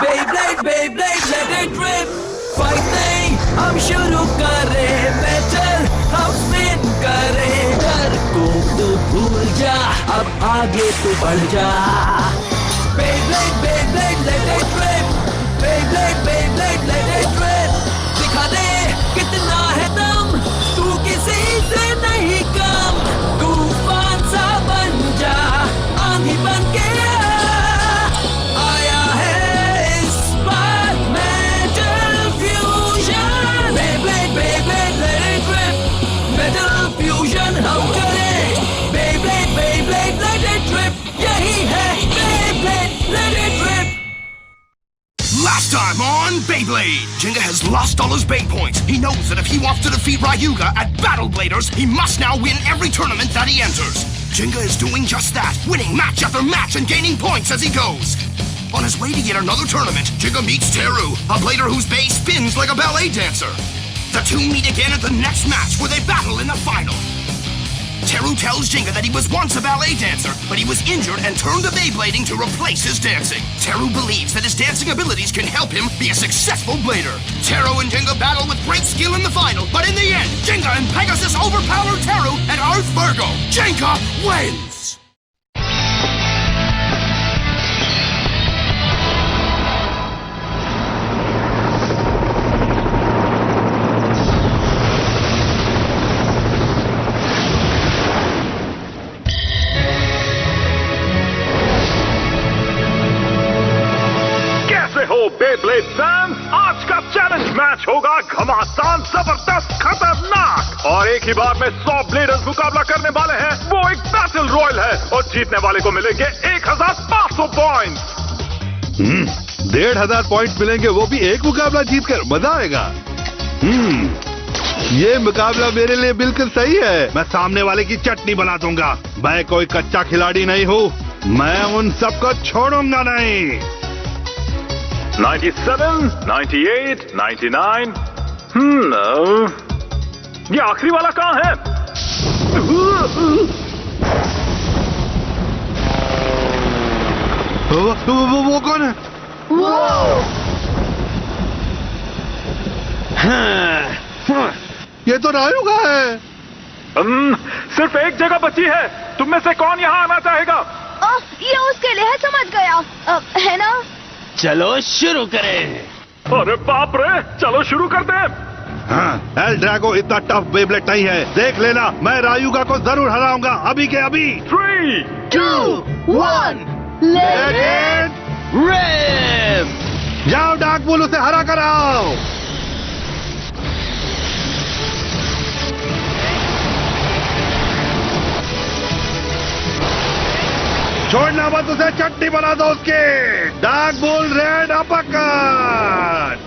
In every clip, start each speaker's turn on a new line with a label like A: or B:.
A: Beyblade, Beyblade, let it rip. Fight नहीं, हम शुरू करें बैटल, हम स्पिन करें। डर को तू भूल जा, अब आगे तू बढ़ जा। Beyblade, Beyblade, let it rip. Beyblade, Beyblade, let it rip. दिखा दे कितना है दम, तू किसी से नहीं कम। तूफान सा बन जा, आंधी बन के आया है इस बार metal fusion. Beyblade, Beyblade, let it rip. Metal fusion हम करें। Beyblade, Beyblade, let it rip. यही है Beyblade, let it rip.
B: Last time on Beyblade, Jenga has lost all his Bey points. He knows that if he wants to defeat Ryuga at Battle Bladers, he must now win every tournament that he enters. Jenga is doing just that, winning match after match and gaining points as he goes. On his way to yet another tournament, Jenga meets Teru, a blader whose Bey spins like a ballet dancer. The two meet again at the next match where they battle in the final. Teru tells Jenga that he was once a ballet dancer, but he was injured and turned to Beyblading to replace his dancing. Teru believes that his dancing abilities can help him be a successful blader. Teru and Jenga battle with great skill in the final, but in the end, Jenga and Pegasus overpower Teru and Earth Virgo. Jenga wins!
C: Beyblade fans, आज का challenge match होगा घमासान, जबरदस्त, खतरनाक और एक ही बार में 100 bladers मुकाबला करने वाले हैं। वो एक बैटल रॉयल है और जीतने वाले को मिलेंगे 1500 पॉइंट्स।
D: 1500 पॉइंट मिलेंगे, वो भी एक मुकाबला जीतकर। मजा आएगा। ये मुकाबला मेरे लिए बिल्कुल सही है। मैं सामने वाले की चटनी बना दूंगा। मैं कोई कच्चा खिलाड़ी नहीं हूँ, मैं उन सबको छोड़ूंगा नहीं।
C: 97, 98, 99। ये आखिरी वाला कहाँ है?
D: वो कौन है? ये तो रायुगा है।
C: सिर्फ एक जगह बची है। तुम में से कौन यहाँ आना चाहेगा?
E: ये उसके लिए है, समझ गया। है ना?
F: चलो शुरू करें।
C: अरे बाप रे, चलो शुरू करते हैं।
D: हाँ, एल ड्रैगो इतना टफ बेब्लेड नहीं है। देख लेना, मैं रायुगा को जरूर हराऊंगा, अभी के अभी।
C: 3,
E: 2, 1, let it
F: rip!
D: जाओ डार्क बुल, उसे हरा कर आओ। छोड़ना मत, उसे चटनी बना दो उसके। Dark bull red uppercut.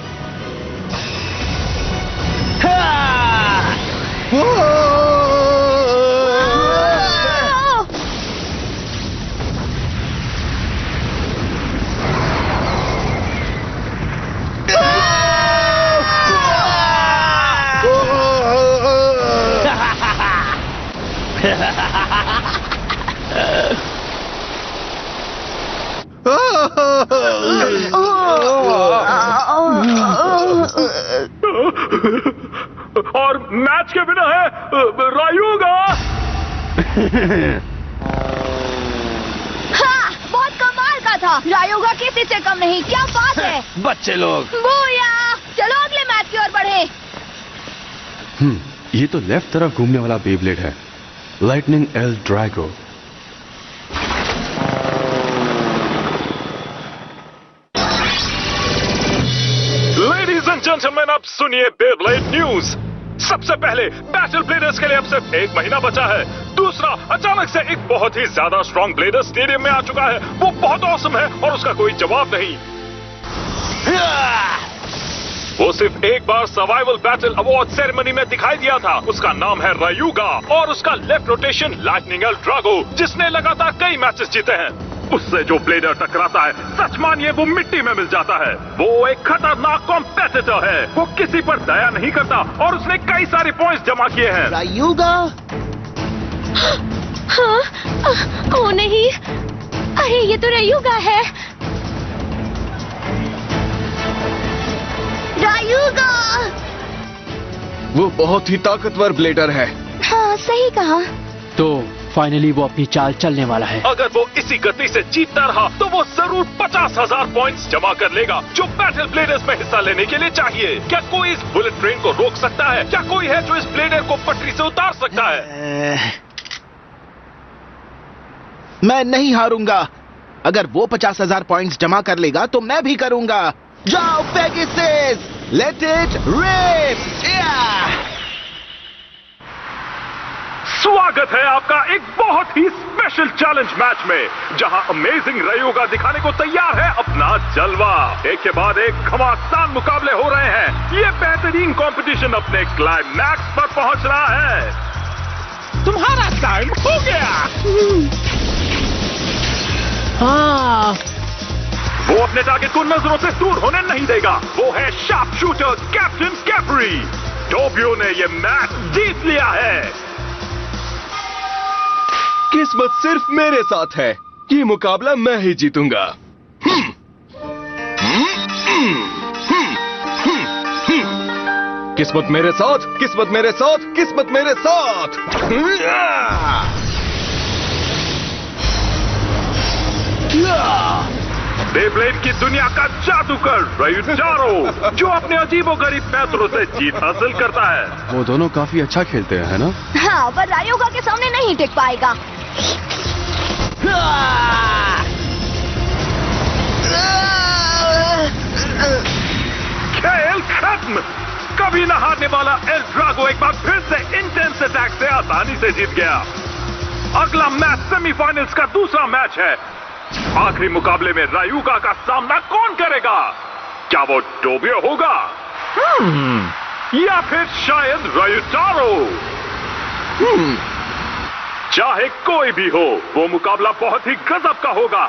C: और मैच के बिना है रायुगा।
E: हाँ, बहुत कमाल का था। रायुगा किसी से कम नहीं। क्या बात है
F: बच्चे लोग।
E: बूया! चलो अगले मैच की ओर बढ़े।
G: ये तो लेफ्ट तरफ घूमने वाला बेब्लेड है, lightning L Drago.
C: Ladies and gentleman, अब सुनिए बेब्लेड न्यूज। सबसे पहले बैटल ब्लेडर्स के लिए अब सिर्फ 1 महीना बचा है। दूसरा, अचानक से एक बहुत ही ज्यादा स्ट्रॉन्ग ब्लेडर स्टेडियम में आ चुका है। वो बहुत ऑसम है और उसका कोई जवाब नहीं। वो सिर्फ एक बार सर्वाइवल बैटल अवार्ड सेरेमनी में दिखाई दिया था। उसका नाम है रायुगा और उसका left rotation lightning L Drago, जिसने लगातार कई मैचेस जीते हैं। उससे जो ब्लेडर टकराता है, सच मानिए वो मिट्टी में मिल जाता है। वो एक खतरनाक कॉम्पिटिटर है। वो किसी पर दया नहीं करता और उसने कई सारे पॉइंट्स जमा किए हैं।
F: रायुगा?
E: हाँ, ओ नहीं, अरे ये तो रायुगा है।
G: वो बहुत ही ताकतवर ब्लेडर है।
E: हाँ सही कहा।
F: तो फाइनली वो अपनी चाल चलने वाला है।
C: अगर वो इसी गति से जीतता रहा तो वो जरूर 50,000 पॉइंट्स जमा कर लेगा, जो बैटल ब्लेडर्स में हिस्सा लेने के लिए चाहिए। क्या कोई इस बुलेट ट्रेन को रोक सकता है? क्या कोई है जो इस ब्लेडर को पटरी से उतार सकता है?
H: मैं नहीं हारूंगा। अगर वो 50,000 पॉइंट्स जमा कर लेगा तो मैं भी करूंगा। जाओ पेगासस, लेट इट रिप।
C: स्वागत है आपका एक बहुत ही स्पेशल चैलेंज मैच में, जहां अमेजिंग रयोगा दिखाने को तैयार है अपना जलवा। एक के बाद एक घमासान मुकाबले हो रहे हैं। ये बेहतरीन कंपटीशन अपने क्लाइमैक्स पर पहुंच रहा है। तुम्हारा टाइम हो गया।
F: हाँ।
C: वो अपने टारगेट को नजरों से दूर होने नहीं देगा। वो है शार्प शूटर कैप्टन कैप्री। टोबियो ने ये मैच जीत लिया है।
G: किस्मत सिर्फ मेरे साथ है। ये मुकाबला मैं ही जीतूंगा। किस्मत मेरे साथ, किस्मत मेरे साथ, किस्मत मेरे साथ।
C: बेब्लेड की दुनिया का जादूगर रयुचारो, जो अपने अजीबोगरीब पैतरों से जीत हासिल करता है।
G: वो दोनों काफी अच्छा खेलते हैं, है ना?
E: हाँ, पर रायोगा के सामने नहीं टिक पाएगा।
C: खेल खत्म। कभी न हारने वाला एल ड्रागो एक बार फिर से इंटेंस अटैक से आसानी से जीत गया। अगला मैच सेमीफाइनल्स का दूसरा मैच है। आखिरी मुकाबले में रायुगा का सामना कौन करेगा? क्या वो टोबियो होगा या फिर शायद रयुचारो? चाहे कोई भी हो, वो मुकाबला बहुत ही गजब का होगा।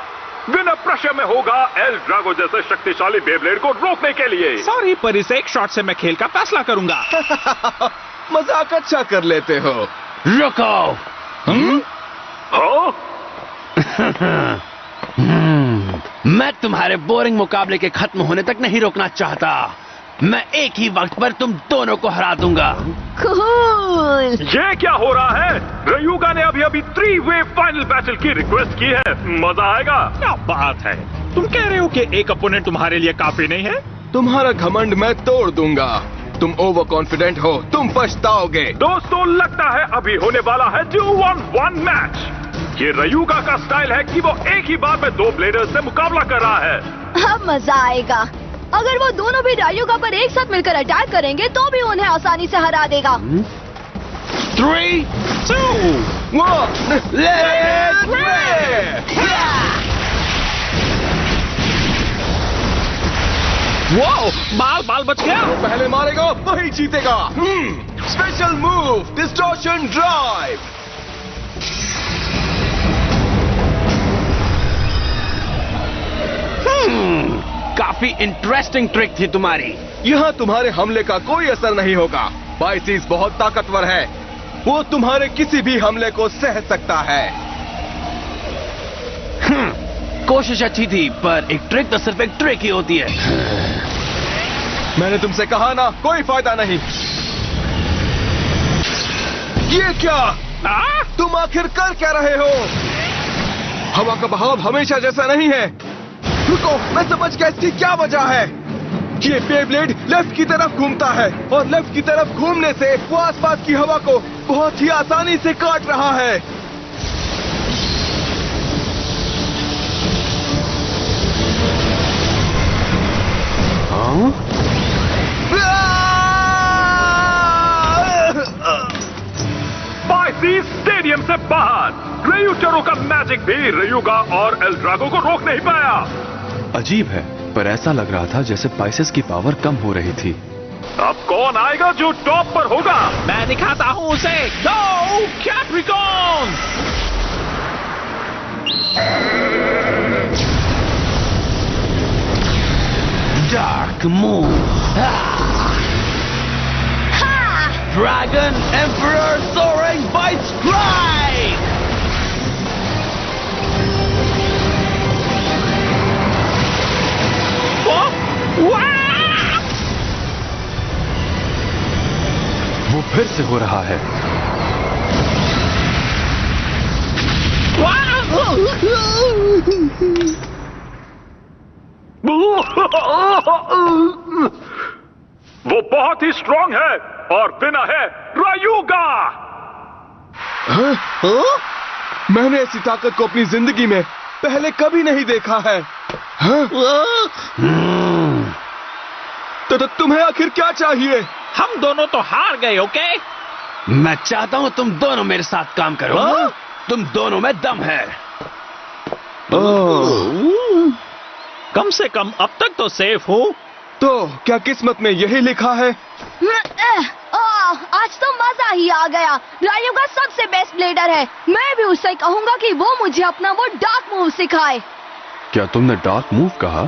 C: विनर प्रेशर में होगा एल ड्रागो जैसे शक्तिशाली बेब्लेड को रोकने के लिए।
I: सॉरी, पर इस एक शॉट से मैं खेल का फैसला करूंगा।
G: मजाक अच्छा कर लेते हो।
F: रुको।
C: हाँ?
F: मैं तुम्हारे बोरिंग मुकाबले के खत्म होने तक नहीं रोकना चाहता। मैं एक ही वक्त पर तुम दोनों को हरा दूंगा।
E: कूल।
C: ये क्या हो रहा है? रयुगा ने अभी 3-वे फाइनल बैटल की रिक्वेस्ट की है। मजा आएगा।
I: क्या बात है, तुम कह रहे हो कि एक अपोनेंट तुम्हारे लिए काफी नहीं है?
G: तुम्हारा घमंड मैं तोड़ दूंगा। तुम ओवर कॉन्फिडेंट हो, तुम पछताओगे।
C: दोस्तों, लगता है अभी होने वाला है 2-on-1 मैच। ये रयुगा का स्टाइल है कि वो एक ही बार में दो ब्लेडर्स से मुकाबला कर रहा है।
E: अब मजा आएगा। अगर वो दोनों भी रायोगा पर एक साथ मिलकर अटैक करेंगे तो भी उन्हें आसानी से हरा देगा।
F: 3, 2, 1, let's rip!
I: वो बाल बच गया।
G: पहले मारेगा वही जीतेगा। Special move, distortion drive.
F: काफी इंटरेस्टिंग ट्रिक थी तुम्हारी।
G: यहाँ तुम्हारे हमले का कोई असर नहीं होगा। बाइसिस बहुत ताकतवर है। वो तुम्हारे किसी भी हमले को सह सकता है।
F: कोशिश अच्छी थी, पर एक ट्रिक तो सिर्फ एक ट्रिक ही होती है।
G: मैंने तुमसे कहा ना, कोई फायदा नहीं। ये क्या? तुम आखिर कर क्या रहे हो? हवा का बहाव हमेशा जैसा नहीं है। रुको, मैं समझ गया इसकी क्या वजह है। ये बेब्लेड लेफ्ट की तरफ घूमता है और लेफ्ट की तरफ घूमने से वो आसपास की हवा को बहुत ही आसानी से काट रहा है।
C: बाइसिस स्टेडियम से बाहर रयुचारो का मैजिक भी रयुगा और एल ड्रागो को रोक नहीं पाया।
G: अजीब है, पर ऐसा लग रहा था जैसे बाइसिस की पावर कम हो रही थी।
C: अब कौन आएगा जो टॉप पर होगा?
I: मैं दिखाता हूं उसे। गो Capricorn!
F: Dark move. Dragon Emperor Soaring Bite Strike! से हो रहा है।
C: वो बहुत ही स्ट्रांग है और बिना है रायुगा।
G: मैंने ऐसी ताकत को अपनी जिंदगी में पहले कभी नहीं देखा है। तो तुम्हें आखिर क्या चाहिए?
I: हम दोनों तो हार गए, ओके?
F: मैं चाहता हूं तुम दोनों मेरे साथ काम करो। तुम दोनों में दम है।
I: कम से कम अब तक तो सेफ हूँ।
G: तो क्या किस्मत में यही लिखा है?
E: आज तो मजा ही आ गया। रायुगा सबसे बेस्ट ब्लेडर है। मैं भी उससे कहूंगा कि वो मुझे अपना वो डार्क मूव सिखाए।
F: क्या तुमने डार्क मूव कहा?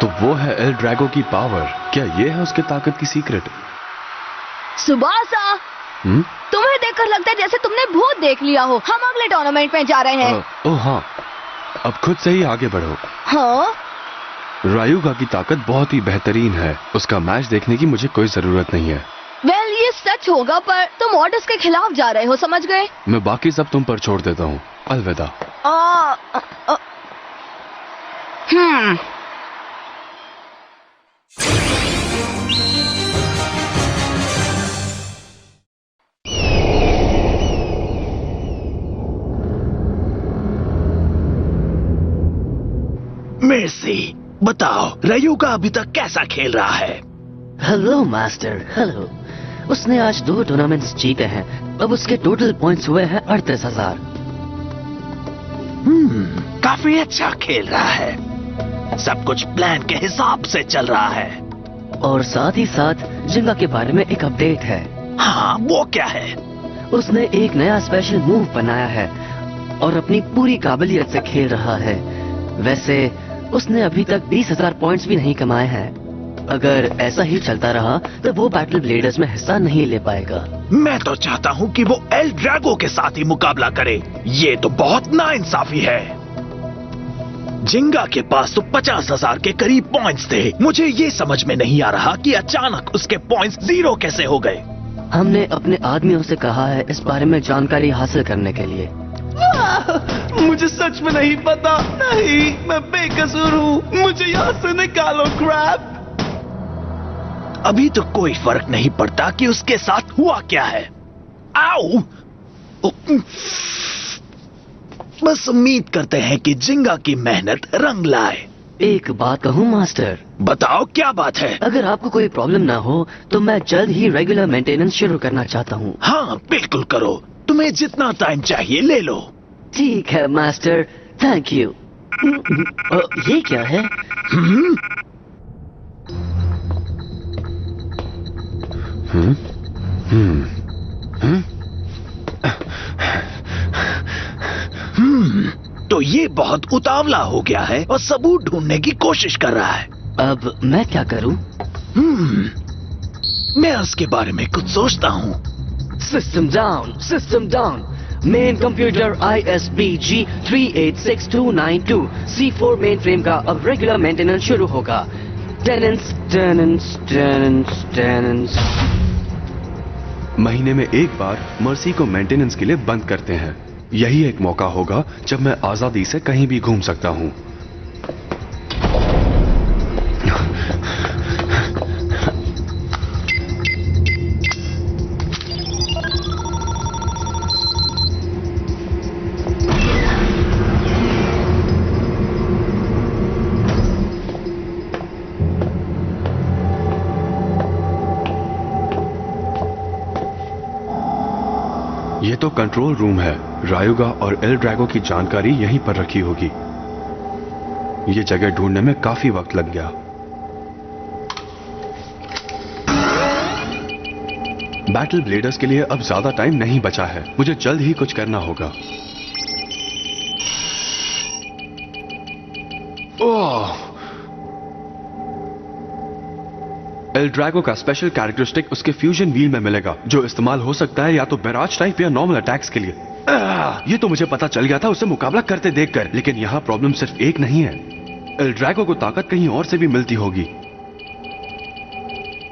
F: तो वो है एल ड्रैगो की पावर। क्या ये है उसके ताकत की सीक्रेट?
E: सुबासा, तुम्हें देखकर लगता है जैसे तुमने भूत देख लिया हो। हम अगले टूर्नामेंट में जा रहे हैं।
F: ओह हाँ, अब खुद से ही आगे बढ़ो।
E: हाँ?
F: रायुगा की ताकत बहुत ही बेहतरीन है। उसका मैच देखने की मुझे कोई जरूरत नहीं है।
E: वेल, ये सच होगा, पर तुम ऑर्डर्स के खिलाफ जा रहे हो, समझ गए?
F: मैं बाकी सब तुम पर छोड़ देता हूँ। अलविदा।
J: मेर्सी, बताओ रायुगा अभी तक कैसा खेल रहा है?
K: Hello master, hello. उसने आज 2 टूर्नामेंट्स जीते हैं। अब उसके टोटल पॉइंट्स हुए हैं 38,000।
J: काफी अच्छा खेल रहा है। सब कुछ प्लान के हिसाब से चल रहा है।
K: और साथ ही साथ जिंगा के बारे में एक अपडेट है।
J: हाँ, वो क्या है?
K: उसने एक नया स्पेशल मूव बनाया है और अपनी पूरी काबिलियत से खेल रहा है। वैसे उसने अभी तक 20,000 पॉइंट्स भी नहीं कमाए हैं। अगर ऐसा ही चलता रहा तो वो बैटल ब्लेडर्स में हिस्सा नहीं ले पाएगा।
J: मैं तो चाहता हूँ कि वो एल ड्रैगो के साथ ही मुकाबला करे। ये तो बहुत नाइंसाफी है। जिंगा के पास तो 50,000 के करीब पॉइंट्स थे। मुझे ये समझ में नहीं आ रहा कि अचानक उसके पॉइंट्स 0 कैसे हो गए।
K: हमने अपने आदमियों से कहा है इस बारे में जानकारी हासिल करने के लिए।
J: मुझे सच में नहीं पता। नहीं, मैं बेकसूर हूँ। मुझे यहाँ से निकालो क्रैप। अभी तो कोई फर्क नहीं पड़ता कि उसके साथ हुआ क्या है। आओ! बस उम्मीद करते हैं कि जिंगा की मेहनत रंग लाए।
K: एक बात कहूँ मास्टर?
J: बताओ, क्या बात है?
K: अगर आपको कोई प्रॉब्लम ना हो तो मैं जल्द ही रेगुलर मेंटेनेंस शुरू करना चाहता हूँ।
J: हाँ, बिल्कुल करो। तुम्हें जितना टाइम चाहिए ले लो।
K: ठीक है मास्टर, थैंक यू। ये क्या है?
J: तो ये बहुत उतावला हो गया है और सबूत ढूंढने की कोशिश कर रहा है।
K: अब मैं क्या करूं?
J: मैं उसके बारे में कुछ सोचता हूँ।
K: System down, system down. Main computer ISBG 386292 C4 main frame का अब रेगुलर मेंटेनेंस शुरू होगा। टेनेंस।
F: महीने में एक बार मर्सी को मेंटेनेंस के लिए बंद करते हैं। यही एक मौका होगा जब मैं आजादी से कहीं भी घूम सकता हूं। ये तो कंट्रोल रूम है। रायुगा और एल ड्रैगो की जानकारी यहीं पर रखी होगी। ये जगह ढूंढने में काफी वक्त लग गया। बैटल ब्लेडर्स के लिए अब ज्यादा टाइम नहीं बचा है। मुझे जल्द ही कुछ करना होगा। ओह! एल ड्रैगो का स्पेशल कैरेक्टरिस्टिक उसके फ्यूजन व्हील में मिलेगा, जो इस्तेमाल हो सकता है या तो बैराज टाइप या नॉर्मल अटैक्स के लिए। ये तो मुझे पता चल गया था उसे मुकाबला करते देखकर, लेकिन यहाँ प्रॉब्लम सिर्फ एक नहीं है। एल ड्रैगो को ताकत कहीं और से भी मिलती होगी।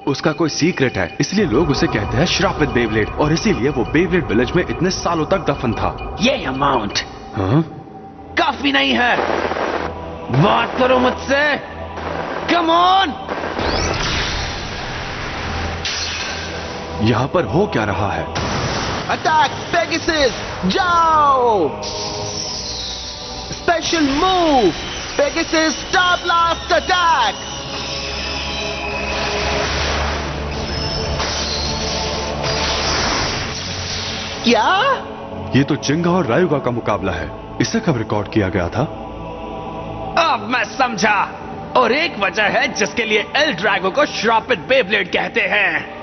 F: उसका कोई सीक्रेट है, इसलिए लोग उसे कहते हैं श्रापित बेब्लेड, और इसीलिए वो बेब्लेड विलेज में इतने सालों तक दफन था।
J: ये अमाउंट
F: हाँ?
J: काफी नहीं है। बात करो मुझसे। Come on.
F: यहाँ पर हो क्या रहा है?
H: अटैक पेगासस, जाओ। Special move Pegasus star blast attack. क्या?
F: ये तो जिंगा और रायुगा का मुकाबला है। इसे कब रिकॉर्ड किया गया था?
J: अब मैं समझा, और एक वजह है जिसके लिए एल ड्रैगो को श्रापित बेब्लेड कहते हैं।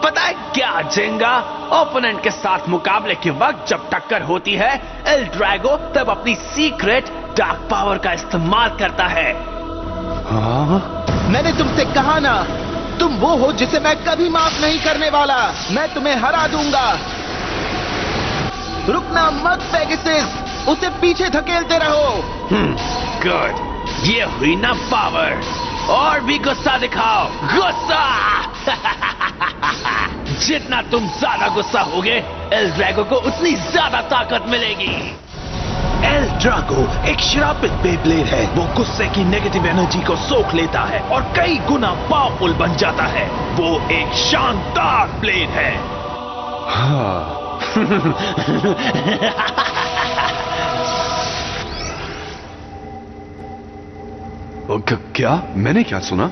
J: पता है क्या जिंगा? ओपोनेंट के साथ मुकाबले के वक्त जब टक्कर होती है, एल ड्रैगो तब अपनी सीक्रेट डार्क पावर का इस्तेमाल करता है।
F: हाँ?
H: मैंने तुमसे कहा ना, तुम वो हो जिसे मैं कभी माफ नहीं करने वाला। मैं तुम्हें हरा दूंगा। रुकना मत पेगासस, उसे पीछे धकेलते रहो।
J: गुड, ये हुई ना पावर। और भी गुस्सा दिखाओ, गुस्सा। जितना तुम ज्यादा गुस्सा होगे, एल ड्रैगो को उतनी ज्यादा ताकत मिलेगी। एल ड्रैगो एक श्रापित बेब्लेड है। वो गुस्से की नेगेटिव एनर्जी को सोख लेता है और कई गुना पावरफुल बन जाता है। वो एक शानदार ब्लेड है।
F: हाँ। क्या? मैंने क्या सुना?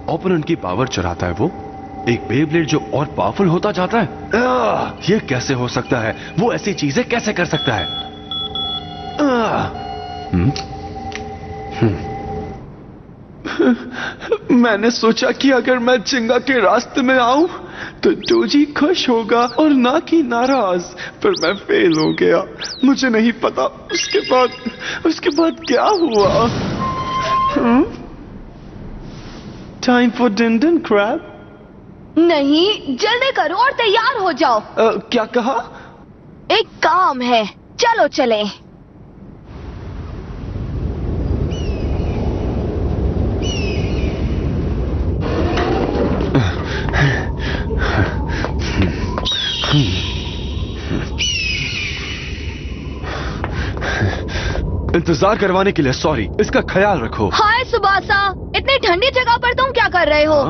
F: ओपोनेंट की पावर चुराता है वो? एक बेब्लेड जो और पावरफुल होता जाता है? ये कैसे हो सकता है? वो ऐसी चीजें कैसे कर सकता है? मैंने सोचा कि अगर मैं जिंगा के रास्ते में आऊं तो डोजी खुश होगा और ना कि नाराज, पर मैं फेल हो गया। मुझे नहीं पता उसके बाद क्या हुआ। टाइम फॉर डिंडन क्रैब।
E: नहीं, जल्दी करो और तैयार हो जाओ।
F: क्या कहा?
E: एक काम है, चलो चले।
F: इंतजार करवाने के लिए सॉरी, इसका ख्याल रखो।
E: हाय सुबासा, इतनी ठंडी जगह पर तुम क्या कर रहे हो?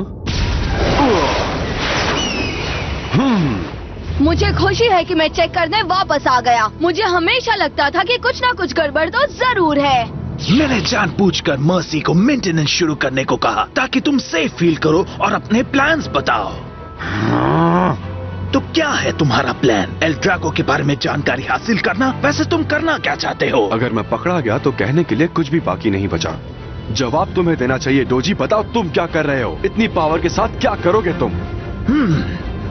E: मुझे खुशी है कि मैं चेक करने वापस आ गया। मुझे हमेशा लगता था कि कुछ ना कुछ गड़बड़ तो जरूर है।
J: मैंने जानबूझकर मर्सी को मेंटेनेंस शुरू करने को कहा ताकि तुम सेफ फील करो और अपने प्लान्स बताओ। तो क्या है तुम्हारा प्लान? एल ड्रैगो के बारे में जानकारी हासिल करना? वैसे तुम करना क्या चाहते हो?
F: अगर मैं पकड़ा गया तो कहने के लिए कुछ भी बाकी नहीं बचा। जवाब तुम्हें देना चाहिए। डोजी, बताओ तुम क्या कर रहे हो? इतनी पावर के साथ क्या करोगे तुम?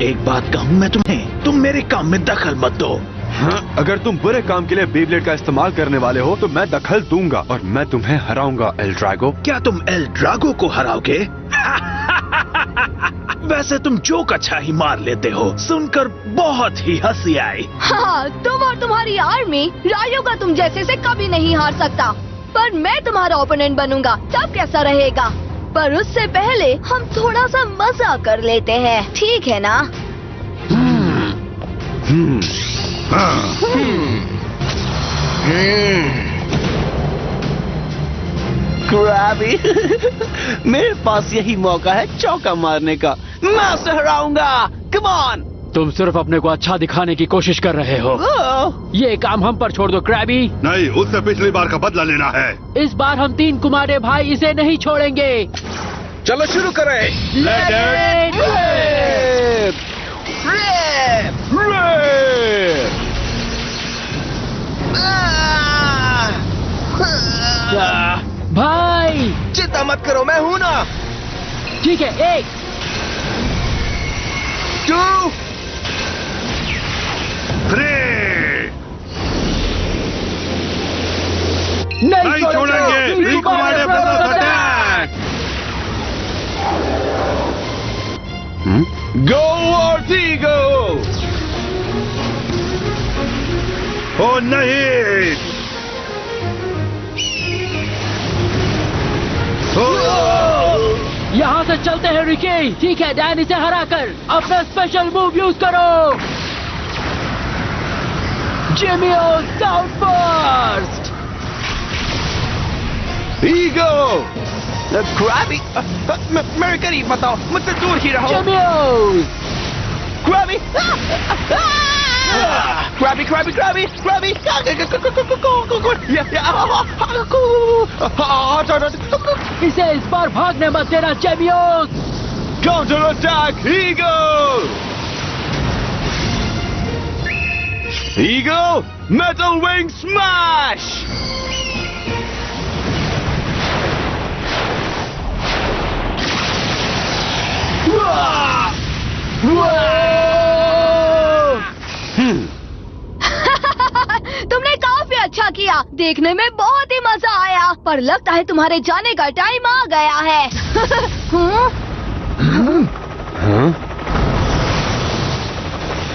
J: एक बात कहूँ मैं तुम्हें, तुम मेरे काम में दखल मत दो।
F: हाँ? अगर तुम बुरे काम के लिए बेब्लेड का इस्तेमाल करने वाले हो तो मैं दखल दूंगा और मैं तुम्हें हराऊंगा एल ड्रैगो।
J: क्या तुम एल ड्रैगो को हराओगे? वैसे तुम जोक अच्छा ही मार लेते हो, सुनकर बहुत ही हंसी आई।
E: हाँ, तुम और तुम्हारी आर्मी रायुगा तुम जैसे से कभी नहीं हार सकता। पर मैं तुम्हारा ओपोनेंट बनूंगा, तब कैसा रहेगा? पर उससे पहले हम थोड़ा सा मजा कर लेते हैं, ठीक है ना?
H: क्रैबी, मेरे पास यही मौका है चौका मारने का। मैं उसे हराऊंगा। Come on.
L: तुम सिर्फ अपने को अच्छा दिखाने की कोशिश कर रहे हो। ये काम हम पर छोड़ दो क्रैबी।
D: नहीं, उससे पिछली बार का बदला लेना है।
L: इस बार हम 3 कुमारे भाई इसे नहीं छोड़ेंगे।
G: चलो शुरू करें।
L: Let it भाई
G: चिंता मत करो, मैं हूं ना।
L: ठीक है, 1
G: 2
D: 3
L: नहीं
D: छोड़ेंगे।
L: तीन कुमारे brothers attack!
G: गो और दी गो।
D: ओ नहीं!
L: यहाँ से चलते हैं रिकी। ठीक है, डैनी से हराकर अपना स्पेशल मूव यूज करो। जिमियो साउंड बर्स्ट।
G: ईगो क्रैबी, मेरे करीब बताओ, मुझसे दूर ही रहो।
L: जिमियो
G: crabby, crabby crabby crabby crabby,
L: इसे इस बार भागने मत देना जिमियो।
G: Counter attack ego. Ego metal wing smash.
E: तुमने काफी अच्छा किया। देखने में बहुत ही मजा आया, पर लगता है तुम्हारे जाने का टाइम आ गया है।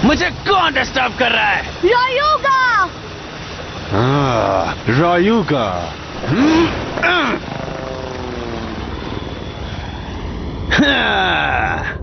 J: मुझे कौन डिस्टर्ब कर रहा है?
E: रायुगा।
F: रायुगा।
J: हाँ।